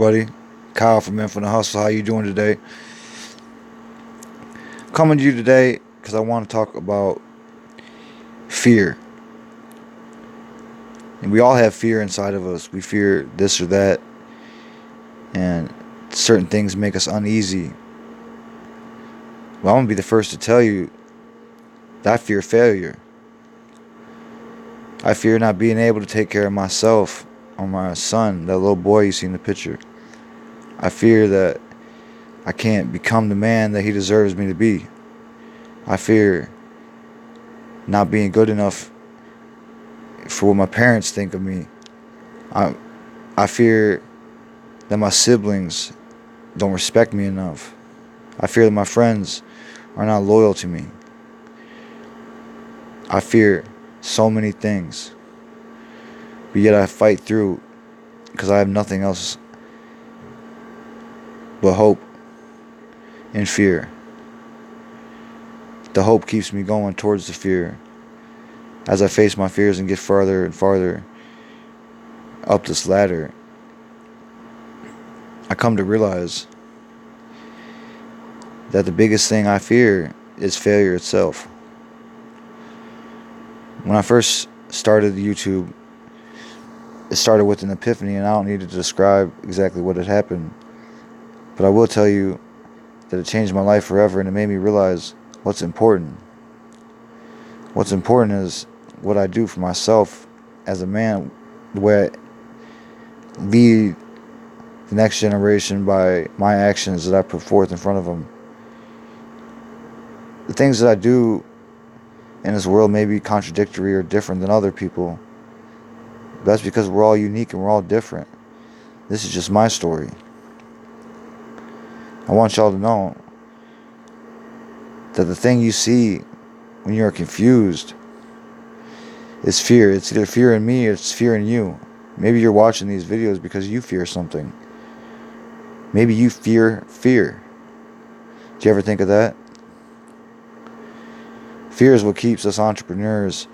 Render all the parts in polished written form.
buddy? Kyle from Men from the Hustle. How you doing today? Coming to you today because I want to talk about fear. And we all have fear inside of us. We fear this or that, and certain things make us uneasy. Well, I'm going to be the first to tell you that I fear failure. I fear not being able to take care of myself or my son, that little boy you see in the picture. I fear that I can't become the man that he deserves me to be. I fear not being good enough for what my parents think of me. I, I fear that my siblings don't respect me enough. I fear that my friends are not loyal to me. I fear so many things. But yet I fight through because I have nothing else but hope and fear. The hope keeps me going towards the fear. As I face my fears and get farther and farther up this ladder, I come to realize that the biggest thing I fear is failure itself. When I first started YouTube, it started with an epiphany, and I don't need to describe exactly what had happened. But I will tell you that it changed my life forever, and it made me realize what's important. What's important is what I do for myself as a man, the way I lead the next generation by my actions that I put forth in front of them. The things that I do in this world may be contradictory or different than other people. That's because we're all unique and we're all different. This is just my story. I want y'all to know that the thing you see when you're confused is fear. It's either fear in me or it's fear in you. Maybe you're watching these videos because you fear something. Maybe you fear fear. Do you ever think of that? Fear is what keeps us entrepreneurs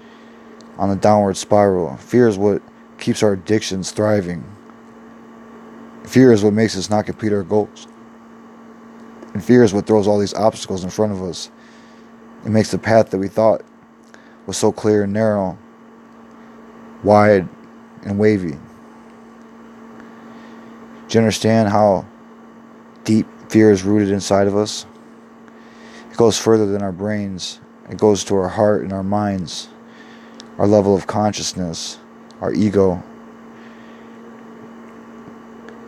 on the downward spiral. Fear is what keeps our addictions thriving. Fear is what makes us not complete our goals. And fear is what throws all these obstacles in front of us. It makes the path that we thought was so clear and narrow, wide and wavy. Do you understand how deep fear is rooted inside of us? It goes further than our brains. It goes to our heart and our minds, our level of consciousness, our ego.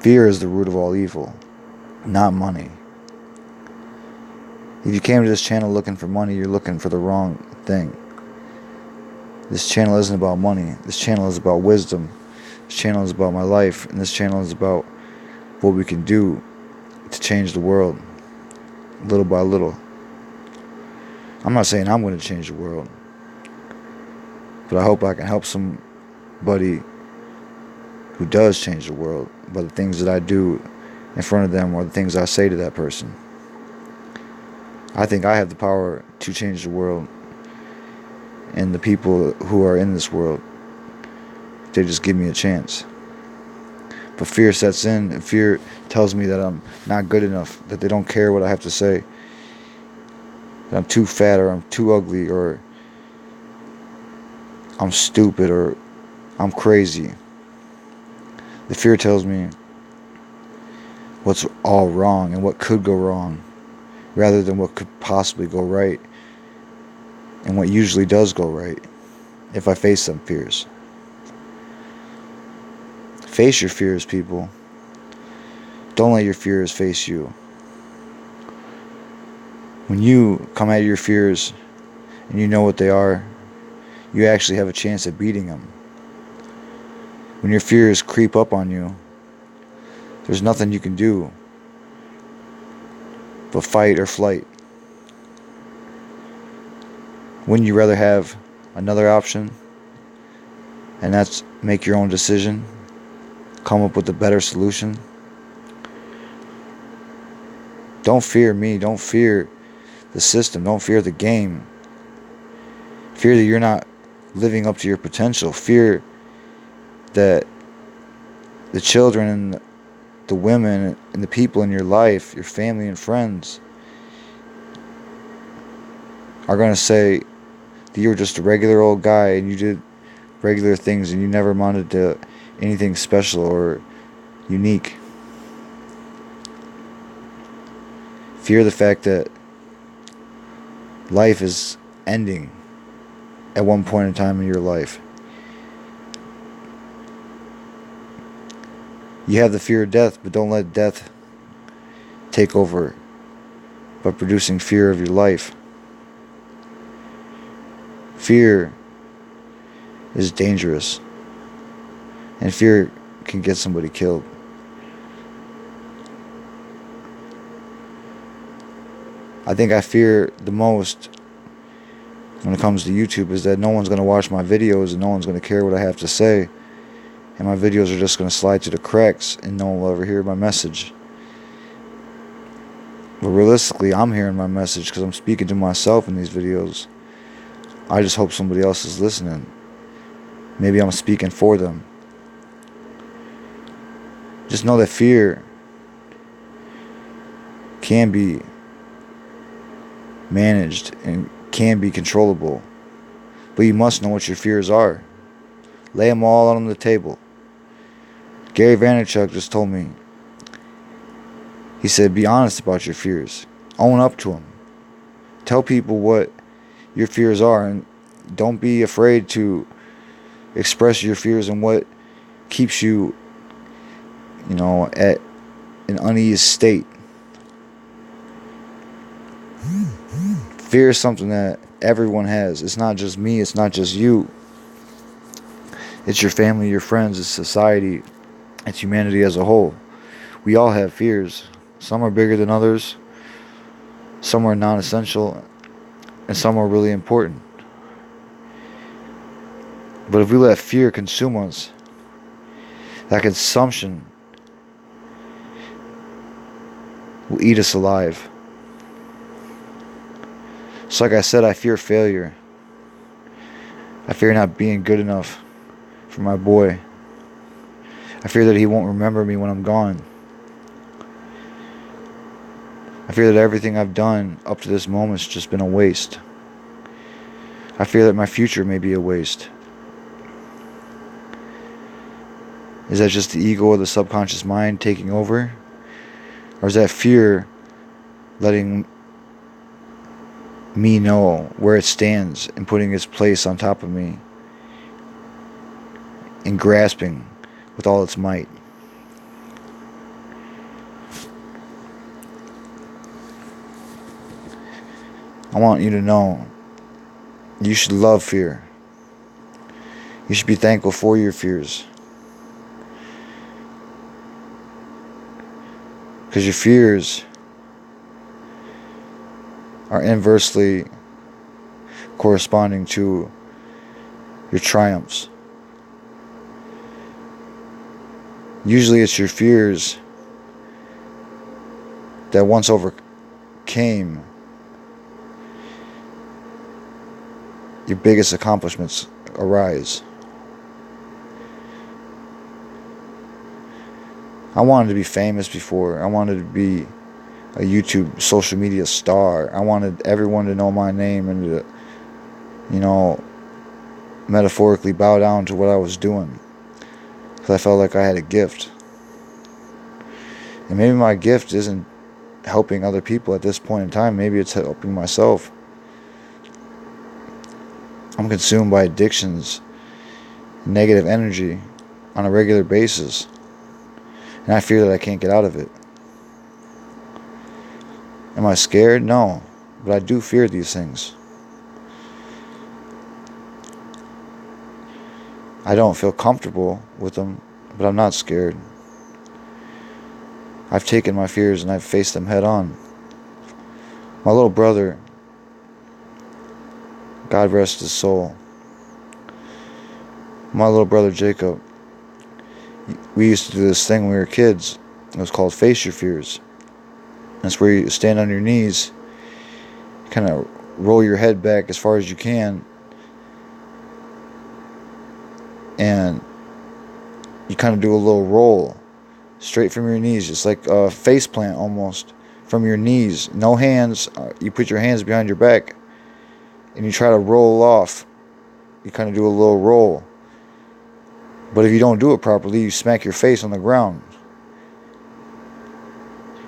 Fear is the root of all evil, not money. If you came to this channel looking for money, you're looking for the wrong thing. This channel isn't about money. This channel is about wisdom. This channel is about my life. And this channel is about what we can do to change the world, little by little. I'm not saying I'm going to change the world, but I hope I can help somebody who does change the world by the things that I do in front of them or the things I say to that person. I think I have the power to change the world and the people who are in this world. They just give me a chance. But fear sets in, and fear tells me that I'm not good enough, that they don't care what I have to say, that I'm too fat or I'm too ugly or I'm stupid or I'm crazy. The fear tells me what's all wrong and what could go wrong, rather than what could possibly go right and what usually does go right if I face some fears. Face your fears, people. Don't let your fears face you. When you come at your fears and you know what they are, you actually have a chance at beating them. When your fears creep up on you, there's nothing you can do but fight or flight. Wouldn't you rather have another option, and that's make your own decision, come up with a better solution? Don't fear me. Don't fear the system. Don't fear the game. Fear that you're not living up to your potential. Fear that the children the women and the people in your life, your family and friends, are going to say that you're just a regular old guy and you did regular things and you never amounted to anything special or unique. Fear the fact that life is ending at one point in time in your life. You have the fear of death, but don't let death take over by producing fear of your life. Fear is dangerous, and fear can get somebody killed. I think I fear the most when it comes to YouTube is that no one's going to watch my videos and no one's going to care what I have to say, and my videos are just going to slide through the cracks and no one will ever hear my message. But realistically, I'm hearing my message because I'm speaking to myself in these videos. I just hope somebody else is listening. Maybe I'm speaking for them. Just know that fear can be managed and can be controllable. But you must know what your fears are. Lay them all out on the table. Gary Vaynerchuk just told me, he said, be honest about your fears. Own up to them. Tell people what your fears are, and don't be afraid to express your fears and what keeps you, at an uneasy state. Fear is something that everyone has. It's not just me, it's not just you. It's your family, your friends, it's society, it's humanity as a whole. We all have fears. Some are bigger than others. Some are non-essential, and some are really important. But if we let fear consume us, that consumption will eat us alive. So like I said, I fear failure. I fear not being good enough for my boy. I fear that he won't remember me when I'm gone. I fear that everything I've done up to this moment has just been a waste. I fear that my future may be a waste. Is that just the ego or the subconscious mind taking over? Or is that fear letting me know where it stands and putting its place on top of me and grasping with all its might? I want you to know you should love fear. You should be thankful for your fears. Because your fears are inversely corresponding to your triumphs. Usually it's your fears that once overcame your biggest accomplishments arise. I wanted to be famous before. I wanted to be a YouTube social media star. I wanted everyone to know my name and to, metaphorically bow down to what I was doing. Because I felt like I had a gift. And maybe my gift isn't helping other people at this point in time. Maybe it's helping myself. I'm consumed by addictions, negative energy on a regular basis. And I fear that I can't get out of it. Am I scared? No. But I do fear these things. I don't feel comfortable with them, but I'm not scared. I've taken my fears and I've faced them head on. My little brother, God rest his soul, my little brother Jacob, we used to do this thing when we were kids. It was called Face Your Fears. That's where you stand on your knees, kind of roll your head back as far as you can, and you kind of do a little roll straight from your knees, just like a face plant almost, from your knees. No hands. You put your hands behind your back and you try to roll off. You kind of do a little roll. But if you don't do it properly, you smack your face on the ground.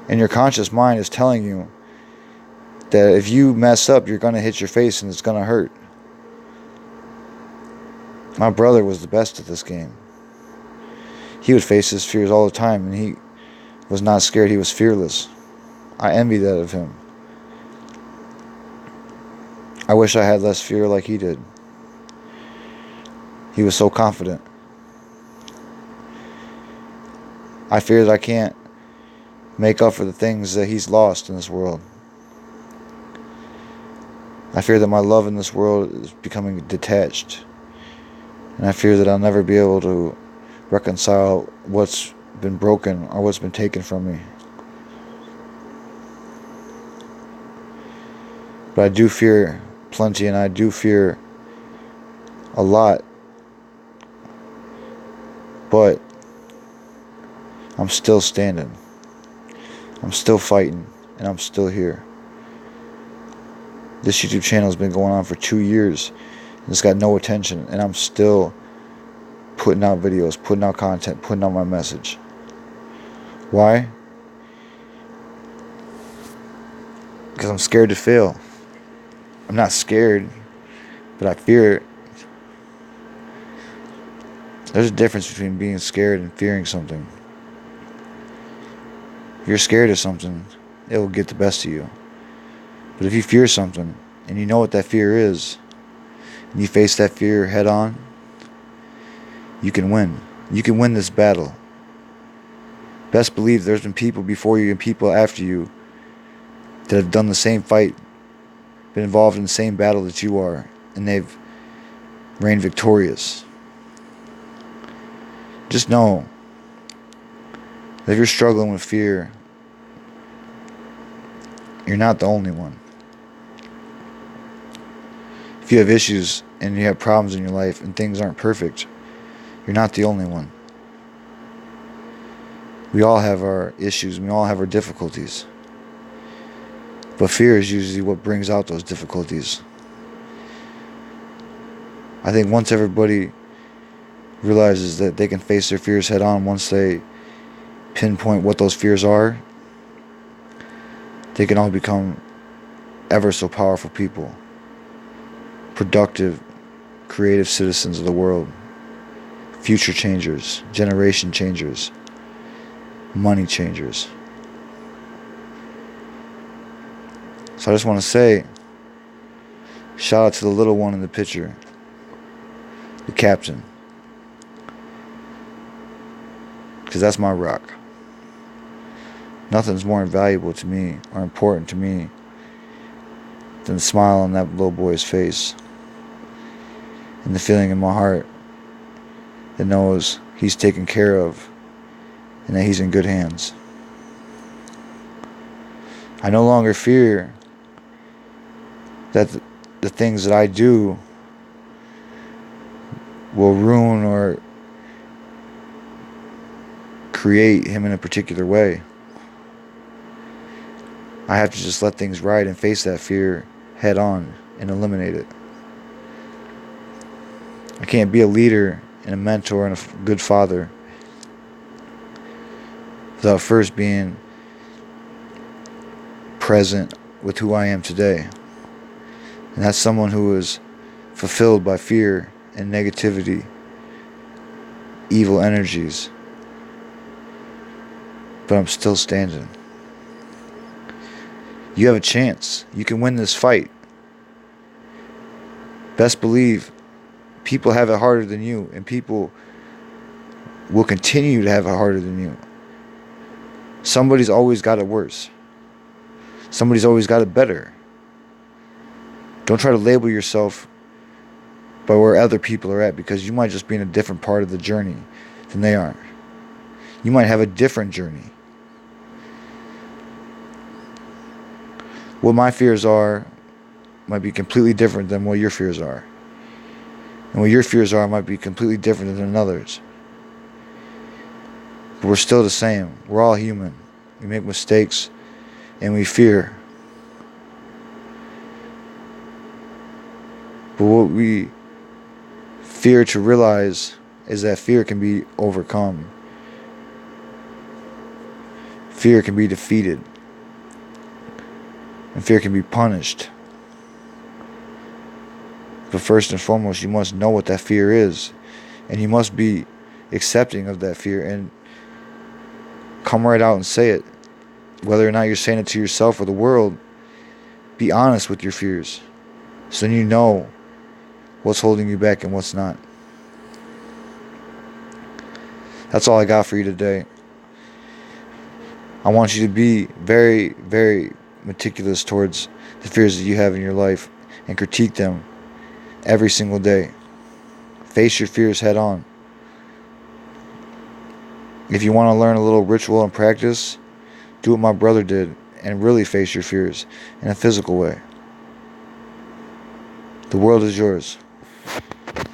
And your conscious mind is telling you that if you mess up, you're going to hit your face and it's going to hurt. My brother was the best at this game. He would face his fears all the time, and he was not scared. He was fearless. I envy that of him. I wish I had less fear like he did. He was so confident. I fear that I can't make up for the things that he's lost in this world. I fear that my love in this world is becoming detached. And I fear that I'll never be able to reconcile what's been broken or what's been taken from me. But I do fear plenty, and I do fear a lot. But I'm still standing. I'm still fighting, and I'm still here. This YouTube channel has been going on for 2 years. It's got no attention, and I'm still putting out videos, putting out content, putting out my message. Why? Because I'm scared to fail. I'm not scared, but I fear it. There's a difference between being scared and fearing something. If you're scared of something, it will get the best of you. But if you fear something, and you know what that fear is, and you face that fear head on, you can win. You can win this battle. Best believe there's been people before you and people after you that have done the same fight, been involved in the same battle that you are, and they've reigned victorious. Just know that if you're struggling with fear, you're not the only one. If you have issues and you have problems in your life and things aren't perfect, you're not the only one. We all have our issues, we all have our difficulties. But fear is usually what brings out those difficulties. I think once everybody realizes that they can face their fears head on, once they pinpoint what those fears are, they can all become ever so powerful people. Productive, creative citizens of the world. Future changers, generation changers, money changers. So I just want to say, shout out to the little one in the picture, the captain. Because that's my rock. Nothing's more invaluable to me or important to me than the smile on that little boy's face and the feeling in my heart that knows he's taken care of and that he's in good hands. I no longer fear that the things that I do will ruin or create him in a particular way. I have to just let things ride and face that fear head on and eliminate it. I can't be a leader and a mentor and a good father without first being present with who I am today. And that's someone who is fulfilled by fear and negativity, evil energies. But I'm still standing. You have a chance. You can win this fight. Best believe people have it harder than you, and people will continue to have it harder than you. Somebody's always got it worse. Somebody's always got it better. Don't try to label yourself by where other people are at, because you might just be in a different part of the journey than they are. You might have a different journey. What my fears are might be completely different than what your fears are. And what your fears are might be completely different than others. But we're still the same. We're all human. We make mistakes and we fear. But what we fear to realize is that fear can be overcome. Fear can be defeated. And fear can be punished. But first and foremost, you must know what that fear is. And you must be accepting of that fear and come right out and say it. Whether or not you're saying it to yourself or the world, be honest with your fears. So then you know what's holding you back and what's not. That's all I got for you today. I want you to be very, very meticulous towards the fears that you have in your life and critique them every single day. Face your fears head on. If you want to learn a little ritual and practice, do what my brother did and really face your fears in a physical way. The world is yours.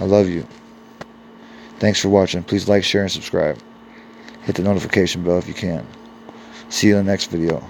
I love you. Thanks for watching. Please like, share, and subscribe. Hit the notification bell if you can. See you in the next video.